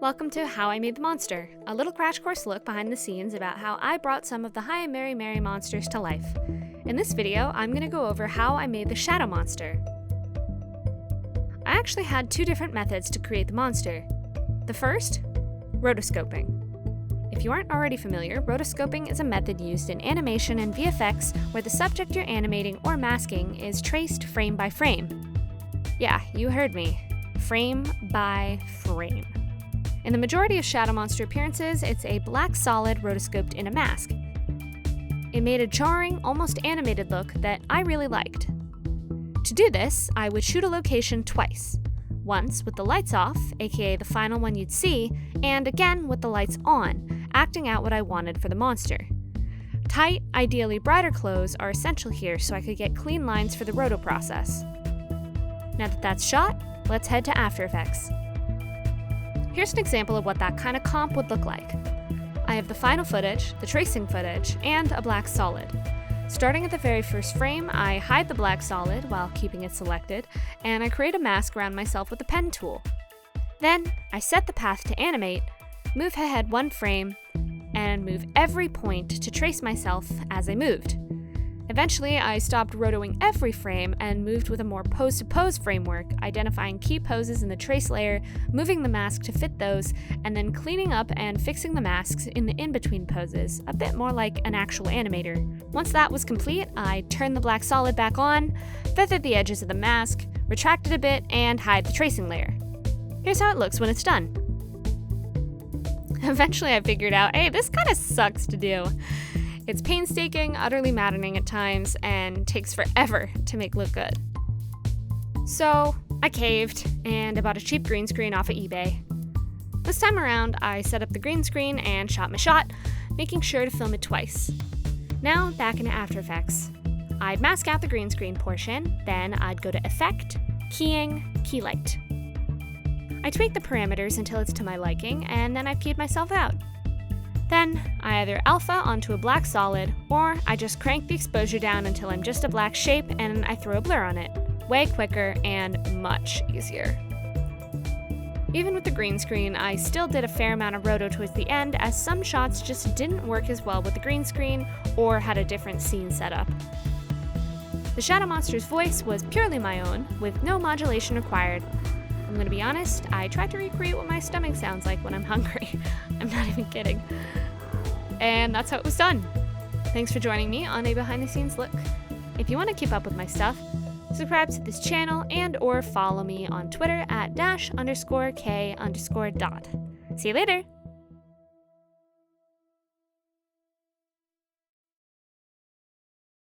Welcome to How I Made the Monster, a little crash course look behind the scenes about how I brought some of the hiimmarymary monsters to life. In this video, I'm going to go over how I made the shadow monster. I actually had two different methods to create the monster. The first, rotoscoping. If you aren't already familiar, rotoscoping is a method used in animation and VFX where the subject you're animating or masking is traced frame by frame. Yeah, you heard me. Frame by frame. In the majority of shadow monster appearances, it's a black solid rotoscoped in a mask. It made a jarring, almost animated look that I really liked. To do this, I would shoot a location twice. Once with the lights off, aka the final one you'd see, and again with the lights on, acting out what I wanted for the monster. Tight, ideally brighter clothes are essential here so I could get clean lines for the roto process. Now that that's shot, let's head to After Effects. Here's an example of what that kind of comp would look like. I have the final footage, the tracing footage, and a black solid. Starting at the very first frame, I hide the black solid while keeping it selected, and I create a mask around myself with the pen tool. Then, I set the path to animate, move ahead one frame, and move every point to trace myself as I moved. Eventually, I stopped rotoing every frame and moved with a more pose-to-pose framework, identifying key poses in the trace layer, moving the mask to fit those, and then cleaning up and fixing the masks in the in-between poses, a bit more like an actual animator. Once that was complete, I turned the black solid back on, feathered the edges of the mask, retracted a bit, and hide the tracing layer. Here's how it looks when it's done. Eventually I figured out, hey, this kind of sucks to do. It's painstaking, utterly maddening at times, and takes forever to make look good. So, I caved, and I bought a cheap green screen off of eBay. This time around, I set up the green screen and shot my shot, making sure to film it twice. Now, back into After Effects. I'd mask out the green screen portion, then I'd go to Effect, Keying, Key Light. I tweak the parameters until it's to my liking, and then I've keyed myself out. Then, I either alpha onto a black solid, or I just crank the exposure down until I'm just a black shape and I throw a blur on it. Way quicker and much easier. Even with the green screen, I still did a fair amount of roto towards the end as some shots just didn't work as well with the green screen or had a different scene setup. The Shadow Monster's voice was purely my own, with no modulation required. I'm gonna be honest, I tried to recreate what my stomach sounds like when I'm hungry. I'm not even kidding. And that's how it was done. Thanks for joining me on a behind-the-scenes look. If you want to keep up with my stuff, subscribe to this channel and or follow me on Twitter at _k_dot. See you later!